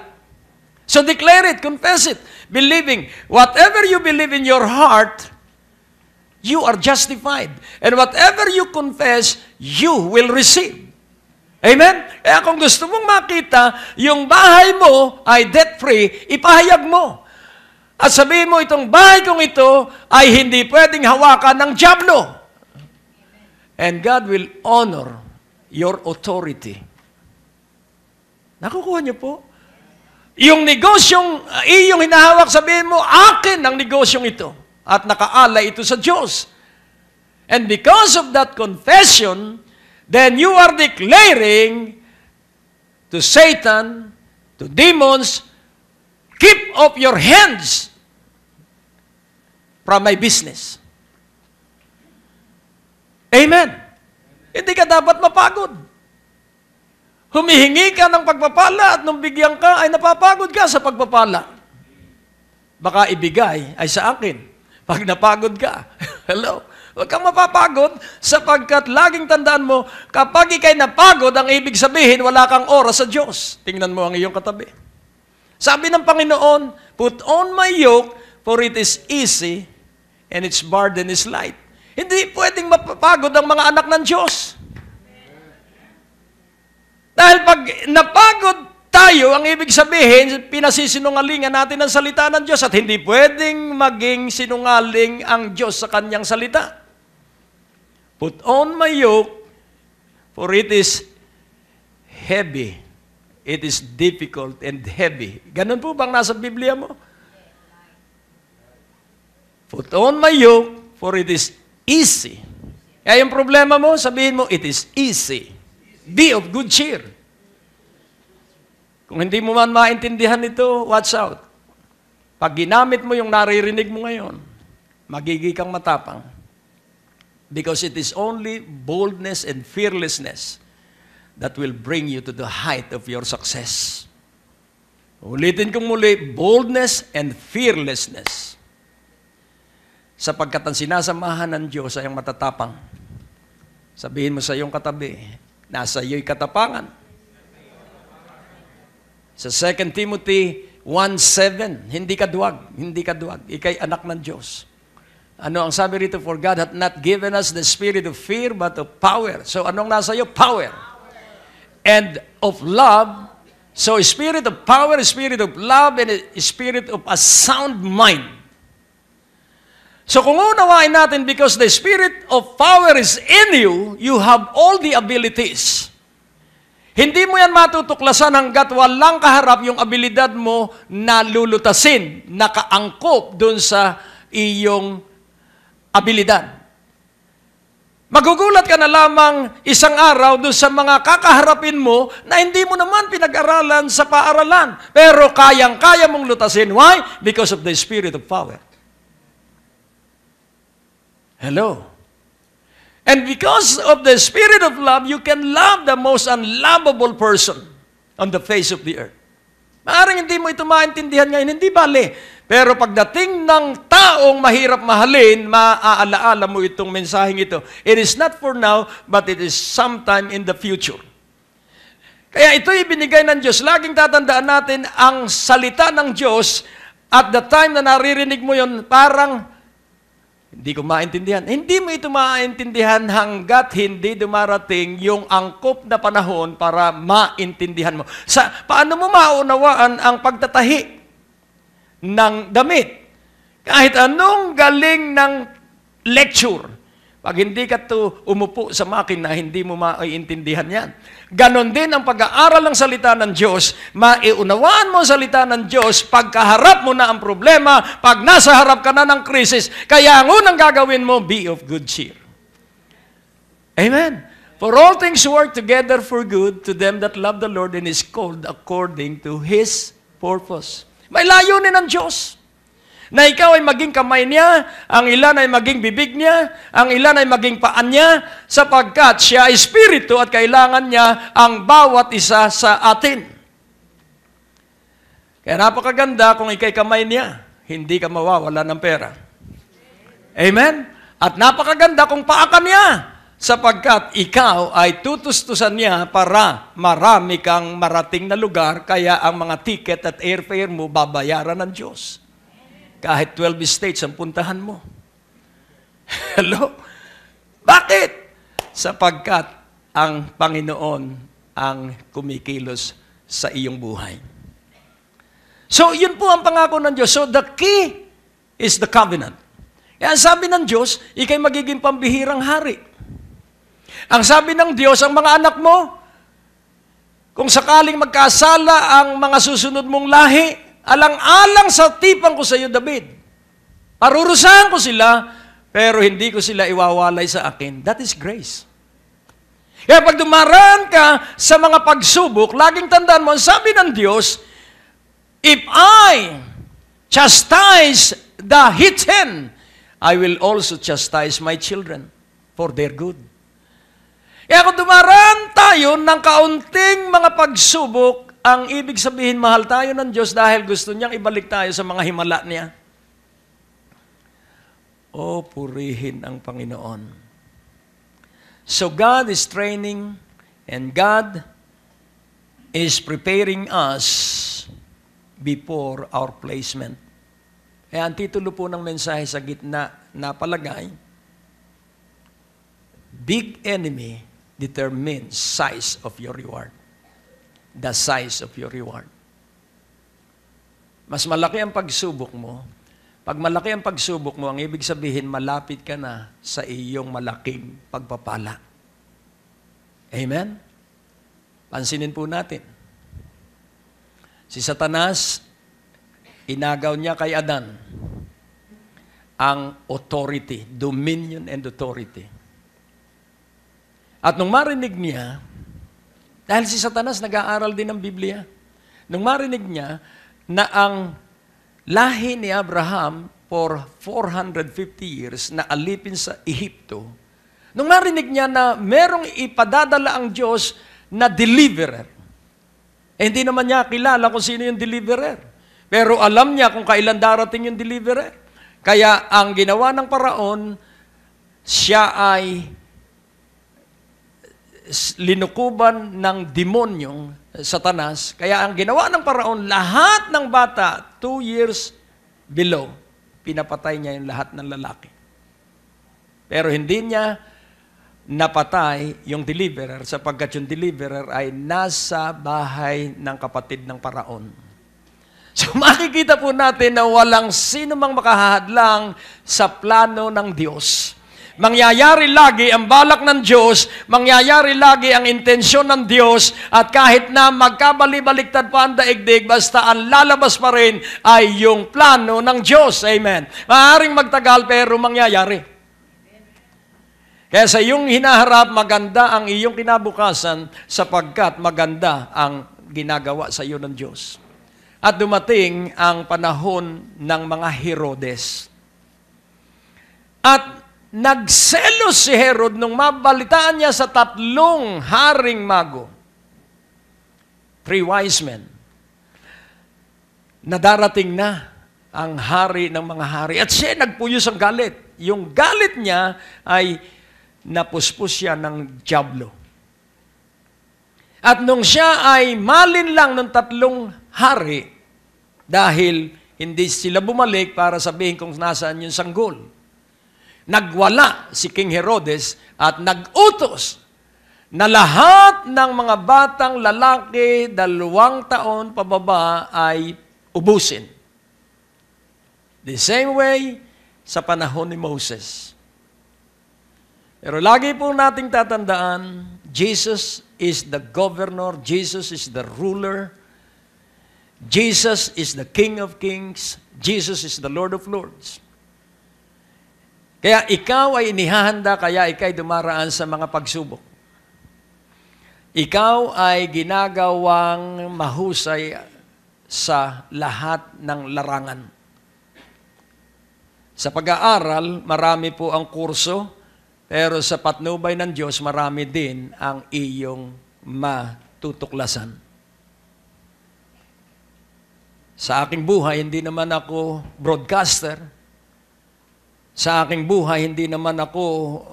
So declare it, confess it, believing. Whatever you believe in your heart, you are justified. And whatever you confess, you will receive. Amen? Kaya kung gusto mong makita, yung bahay mo ay debt-free, ipahayag mo. At sabihin mo, itong bahay kong ito ay hindi pwedeng hawakan ng dyablo. And God will honor your authority. Nakukuha niyo po? Yung negosyong iyong hinahawak, sabihin mo, akin ang negosyong ito. At nakaalay ito sa Diyos. And because of that confession, then you are declaring to Satan, to demons, keep off your hands from my business. Amen. Hindi ka dapat mapagod. Humihingi ka ng pagpapala at nung bigyan ka ay napapagod ka sa pagpapala. Baka ibigay ay sa akin pag napagod ka. Hello? Huwag kang mapapagod sapagkat laging tandaan mo, kapag ikay napagod, ang ibig sabihin, wala kang oras sa Diyos. Tingnan mo ang iyong katabi. Sabi ng Panginoon, put on my yoke, for it is easy, and its burden is light. Hindi pwedeng mapapagod ang mga anak ng Diyos. Dahil pag napagod tayo, ang ibig sabihin, pinasisinungalingan natin ang salita ng Diyos at hindi pwedeng maging sinungaling ang Diyos sa kanyang salita. Put on my yoke, for it is heavy. It is difficult and heavy. Ganun po bang nasa Biblia mo? Put on my yoke, for it is easy. Kaya yung problema mo, sabihin mo, it is easy. Be of good cheer. Kung hindi mo man maintindihan ito, watch out. Pag ginamit mo yung naririnig mo ngayon, magiging kang matapang. Because it is only boldness and fearlessness that will bring you to the height of your success. Ulitin kong muli, boldness and fearlessness. Sapagkat ang sinasamahan ng Diyos ay ang matatapang. Sabihin mo sa iyong katabi, nasa iyo'y katapangan. Sa 2 Timothy 1:7, hindi ka duwag, hindi ka duwag. Ika'y anak ng Diyos. Ano ang sabi rito? For God hath not given us the spirit of fear, but of power. So anong nasa iyo? Power. And of love. So spirit of power, spirit of love, and a spirit of a sound mind. So kung unawain natin, because the spirit of power is in you, you have all the abilities. Hindi mo yan matutuklasan hanggat walang kaharap yung abilidad mo na lulutasin, nakaangkop dun sa iyong abilidad. Magugulat ka na lamang isang araw doon sa mga kakaharapin mo na hindi mo naman pinag-aralan sa paaralan. Pero kayang-kaya mong lutasin. Why? Because of the spirit of power. Hello? And because of the spirit of love, you can love the most unlovable person on the face of the earth. Maaaring hindi mo ito maintindihan ngayon, hindi bale. Pero pagdating ng taong mahirap mahalin, maaalaala mo itong mensaheng ito. It is not for now, but it is sometime in the future. Kaya ito ibinigay ng Diyos. Laging tatandaan natin ang salita ng Diyos at the time na naririnig mo yon, parang hindi ko maintindihan. Hindi mo ito maintindihan hanggat hindi dumarating yung angkop na panahon para maintindihan mo. Paano mo maunawaan ang pagtatahi ng damit? Kahit anong galing ng lecture, pag hindi ka umupo sa makina, hindi mo maiintindihan yan. Ganon din ang pag-aaral ng salita ng Diyos. Maiunawaan mo ang salita ng Diyos pagkaharap mo na ang problema, pag nasa harap ka na ng krisis. Kaya ang unang gagawin mo, be of good cheer. Amen. For all things work together for good to them that love the Lord and is called according to His purpose. May layunin ng Diyos. Na ikaw ay maging kamay niya, ang ilan ay maging bibig niya, ang ilan ay maging paan niya, sapagkat siya ay espiritu at kailangan niya ang bawat isa sa atin. Kaya napakaganda kung ikay kamay niya, hindi ka mawawala ng pera. Amen? At napakaganda kung paa ka niya, sapagkat ikaw ay tutustusan niya para marami kang marating na lugar, kaya ang mga ticket at airfare mo babayaran ng Diyos. Kahit 12 states ang puntahan mo. Hello? Bakit? Sapagkat ang Panginoon ang kumikilos sa iyong buhay. So, yun po ang pangako ng Diyos. So, the key is the covenant. Kaya sabi ng Diyos, ikay magiging pambihirang hari. Ang sabi ng Diyos, ang mga anak mo, kung sakaling magkasala ang mga susunod mong lahi, alang-alang sa tipang ko sa iyo, David. Parurusahan ko sila, pero hindi ko sila iwawalay sa akin. That is grace. Kaya pag dumaraan ka sa mga pagsubok, laging tandaan mo, ang sabi ng Diyos, if I chastise the heathen, I will also chastise my children for their good. Kaya kung dumaraan tayo ng kaunting mga pagsubok, ang ibig sabihin, mahal tayo ng Diyos dahil gusto niyang ibalik tayo sa mga himala niya. O, purihin ang Panginoon. So God is training and God is preparing us before our placement. Kaya ang titulo po ng mensahe sa gitna napalagay, Big Enemy determines size of your reward. The size of your reward. Mas malaki ang pagsubok mo. Pag malaki ang pagsubok mo, ang ibig sabihin, malapit ka na sa iyong malaking pagpapala. Amen? Pansinin po natin. Si Satanas, inagaw niya kay Adan ang authority, dominion and authority. At nung marinig niya, dahil si Satanas nag-aaral din ng Biblia. Nung marinig niya na ang lahi ni Abraham for 450 years na alipin sa Ehipto, nung marinig niya na merong ipadadala ang Diyos na deliverer, hindi naman niya kilala kung sino yung deliverer. Pero alam niya kung kailan darating yung deliverer. Kaya ang ginawa ng Paraon, siya ay linukuban ng demonyong Satanas. Kaya ang ginawa ng Paraon, lahat ng bata 2 years below, pinapatay niya yung lahat ng lalaki. Pero hindi niya napatay yung deliverer sapagkat yung deliverer ay nasa bahay ng kapatid ng Paraon. So makikita po natin na walang sino mang makahadlang sa plano ng Diyos. Mangyayari lagi ang balak ng Diyos, mangyayari lagi ang intensyon ng Diyos, at kahit na magkabali-baliktad pa ang daigdig, basta ang lalabas pa rin ay yung plano ng Diyos. Amen. Maaaring magtagal pero mangyayari. Kaya sa iyong hinaharap, maganda ang iyong kinabukasan sapagkat maganda ang ginagawa sa iyo ng Diyos. At dumating ang panahon ng mga Herodes. At nagselos si Herod nung mabalitaan niya sa 3 haring mago, 3 wise men, na darating na ang hari ng mga hari. At siya nagpuyos ang galit. Yung galit niya ay napuspos siya ng dyablo. At nung siya ay malinlang ng 3 hari, dahil hindi sila bumalik para sabihin kung nasaan yung sanggol, nagwala si King Herodes at nag-utos na lahat ng mga batang lalaki 2 taon pababa ay ubusin. The same way sa panahon ni Moses. Pero lagi po nating tatandaan, Jesus is the governor, Jesus is the ruler, Jesus is the King of Kings, Jesus is the Lord of Lords. Kaya ikaw ay inihahanda, kaya ikay dumaraan sa mga pagsubok. Ikaw ay ginagawang mahusay sa lahat ng larangan. Sa pag-aaral, marami po ang kurso, pero sa patnubay ng Diyos, marami din ang iyong matutuklasan. Sa aking buhay, hindi naman ako broadcaster. Sa aking buhay, hindi naman ako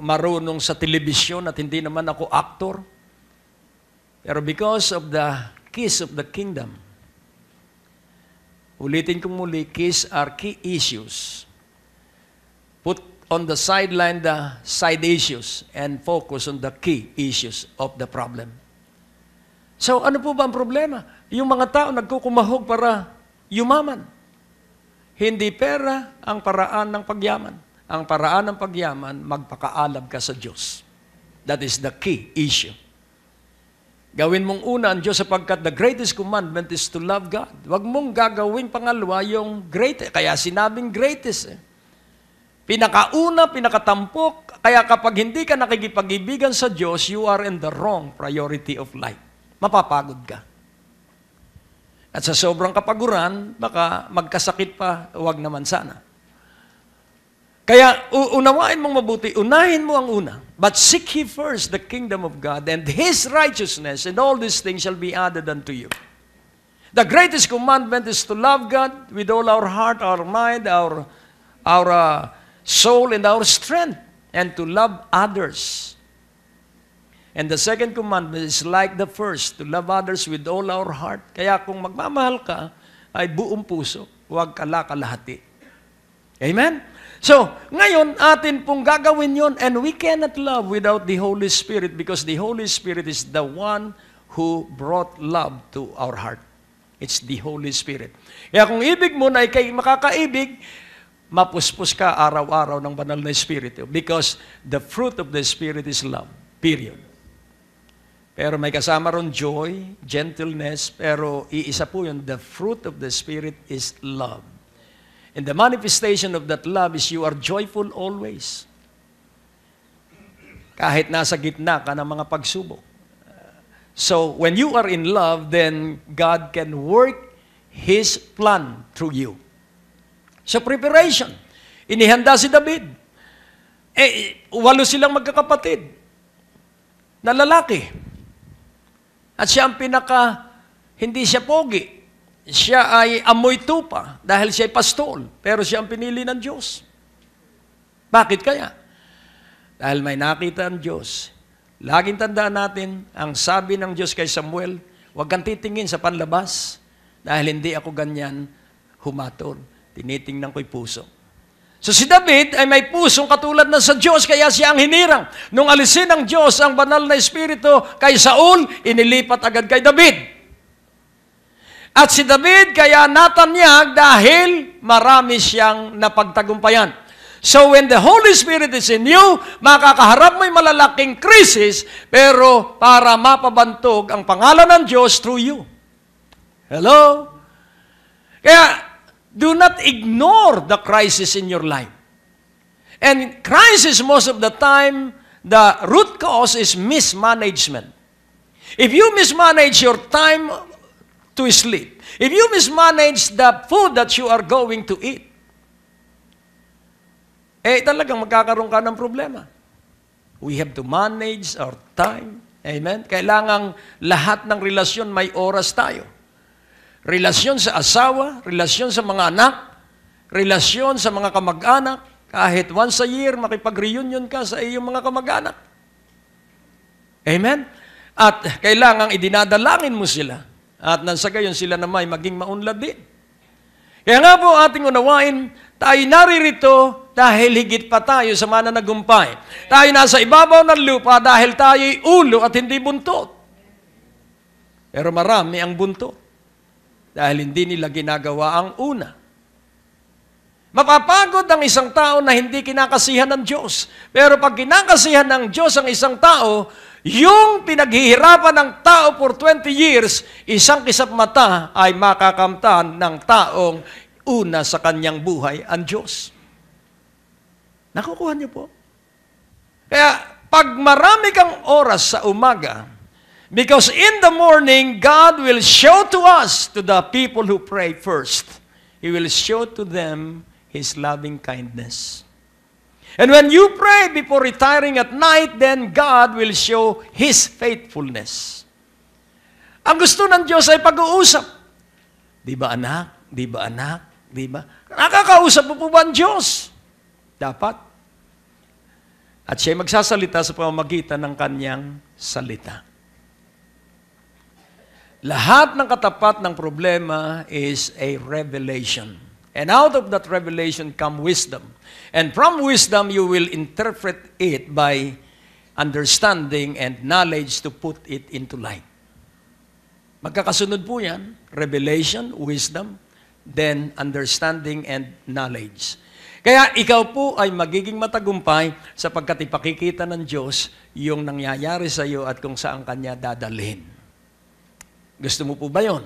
marunong sa telebisyon at hindi naman ako actor. Pero because of the keys of the kingdom, ulitin ko muli, keys are key issues. Put on the sideline the side issues and focus on the key issues of the problem. So, ano po ba ang problema? Yung mga tao nagkukumahog para yumaman. Hindi pera ang paraan ng pagyaman. Ang paraan ng pagyaman, magpakaalab ka sa Diyos. That is the key issue. Gawin mong una ang Diyos sapagkat the greatest commandment is to love God. Huwag mong gagawin pangalawa yung greatest. Kaya sinabing greatest. Pinakauna, pinakatampok. Kaya kapag hindi ka nakikipag-ibigan sa Diyos, you are in the wrong priority of life. Mapapagod ka. At sa sobrang kapaguran, baka magkasakit pa, huwag naman sana. Kaya unawain mong mabuti, unahin mo ang una. But seek ye first the kingdom of God and His righteousness, and all these things shall be added unto you. The greatest commandment is to love God with all our heart, our mind, our soul, and our strength, and to love others. And the second commandment is like the first, to love others with all our heart. Kaya kung magmamahal ka, ay buong puso, huwag kalakalahati. Amen? So, ngayon, atin pong gagawin yon, and we cannot love without the Holy Spirit because the Holy Spirit is the one who brought love to our heart. It's the Holy Spirit. Kaya kung ibig mo na ikay makakaibig, mapuspos ka araw-araw ng banal na Espiritu because the fruit of the Spirit is love. Period. Pero may kasama ron joy, gentleness, pero iisa po yun, the fruit of the Spirit is love. And the manifestation of that love is you are joyful always. Kahit nasa gitna ka ng mga pagsubok. So, when you are in love, then God can work His plan through you. So, preparation. Inihanda si David. 8 silang magkakapatid na lalaki. At siya ang hindi siya pogi. Siya ay amoy tupa dahil siya ay pastol. Pero siya ang pinili ng Diyos. Bakit kaya? Dahil may nakita ang Diyos. Laging tandaan natin, ang sabi ng Diyos kay Samuel, huwag kang titingin sa panlabas dahil hindi ako ganyan humatol. Tinitingnan ko'y puso. So si David ay may pusong katulad na sa Diyos, kaya siya ang hinirang. Nung alisin ng Diyos ang banal na Espiritu kay Saul, inilipat agad kay David. At si David kaya natanyag dahil marami siyang napagtagumpayan. So when the Holy Spirit is in you, makakaharap mo'y malalaking krisis, pero para mapabantog ang pangalan ng Diyos through you. Hello? Kaya, do not ignore the crisis in your life. And crisis most of the time the root cause is mismanagement. If you mismanage your time to sleep, if you mismanage the food that you are going to eat, talagang magkakaroon ka ng problema. We have to manage our time. Amen? Kailangang lahat ng relasyon may oras tayo. Relasyon sa asawa, relasyon sa mga anak, relasyon sa mga kamag-anak, kahit once a year, makipag-reunion ka sa iyong mga kamag-anak. Amen? At kailangang idinadalangin mo sila. At nang sa gayon sila na may maging maunlad din. Kaya nga po ating unawain, tayo naririto dahil higit pa tayo sa mananagumpay. Tayo nasa ibabaw ng lupa dahil tayo'y ulo at hindi buntot. Pero marami ang buntot. Dahil hindi nila ginagawa ang una. Mapapagod ang isang tao na hindi kinakasihan ng Diyos. Pero pag kinakasihan ng Diyos ang isang tao, yung pinaghihirapan ng tao for 20 years, isang kisap mata ay makakamtan ng taong una sa kanyang buhay, ang Diyos. Nakukuha niyo po? Kaya, pag marami kang oras sa umaga, because in the morning, God will show to us, to the people who pray first, He will show to them His loving kindness. And when you pray before retiring at night, then God will show His faithfulness. Ang gusto ng Diyos ay pag-uusap. Di ba anak? Di ba anak? Di ba? Nakakausap mo po ba ang Diyos? Dapat. At siya magsasalita sa pamamagitan ng kanyang salita. Lahat ng katapat ng problema is a revelation. And out of that revelation come wisdom. And from wisdom, you will interpret it by understanding and knowledge to put it into light. Magkakasunod po yan. Revelation, wisdom, then understanding and knowledge. Kaya ikaw po ay magiging matagumpay sapagkat ipakikita ng Diyos yung nangyayari sa iyo at kung saan Kanya dadalhin. Gusto mo po ba yun?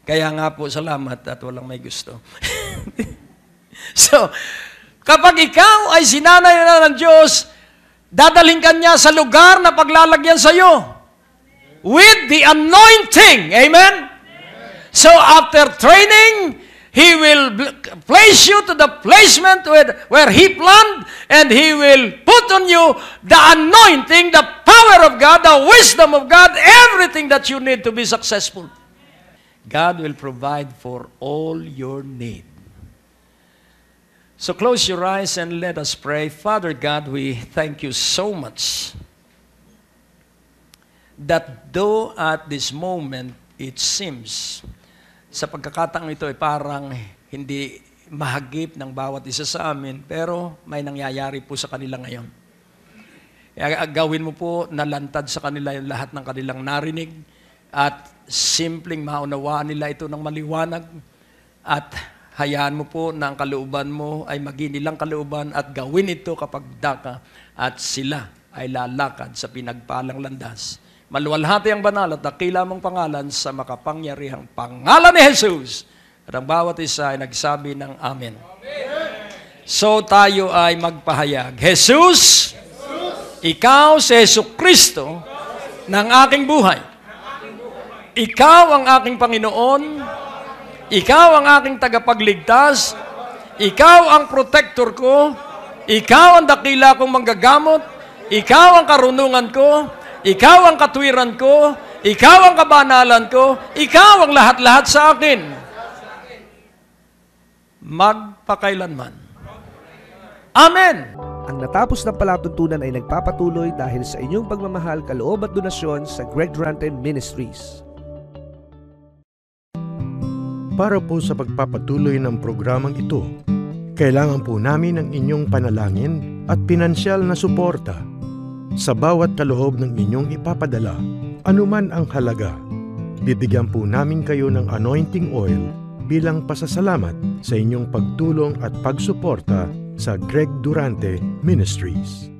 Kaya nga po, salamat at walang may gusto. So, kapag ikaw ay sinanay na ng Diyos, dadalhin ka niya sa lugar na paglalagyan sa iyo. With the anointing. Amen? So, after training, He will place you to the placement where He planned, and He will put on you the anointing, the power of God, the wisdom of God, everything that you need to be successful. God will provide for all your need. So close your eyes and let us pray. Father God, we thank you so much that though at this moment it seems sa pagkakataong ito ay parang hindi mahagip ng bawat isa sa amin, pero may nangyayari po sa kanila ngayon. Gawin mo po na lantad sa kanila yung lahat ng kanilang narinig at simpleng maunawaan nila ito ng maliwanag at hayaan mo po na ang kalooban mo ay maging nilang kalooban at gawin ito kapag daka at sila ay lalakad sa pinagpalang landas. Maluwalhati ang banal at dakila mong pangalan sa makapangyarihang pangalan ni Jesus. At ang bawat isa ay nagsabi ng Amen. So tayo ay magpahayag. Jesus, Ikaw si Jesucristo ng aking buhay. Ikaw ang aking Panginoon. Ikaw ang aking tagapagligtas. Ikaw ang protector ko. Ikaw ang dakila kong manggagamot. Ikaw ang karunungan ko. Ikaw ang katwiran ko, ikaw ang kabanalan ko, ikaw ang lahat-lahat sa akin. Magpakailanman. Amen! Ang natapos na palatuntunan ay nagpapatuloy dahil sa inyong pagmamahal, kaloob at donasyon sa Greg Durante Ministries. Para po sa pagpapatuloy ng programang ito, kailangan po namin ang inyong panalangin at pinansyal na suporta. Sa bawat kaloob ng inyong ipapadala, anuman ang halaga, bibigyan po namin kayo ng anointing oil bilang pasasalamat sa inyong pagtulong at pagsuporta sa Greg Durante Ministries.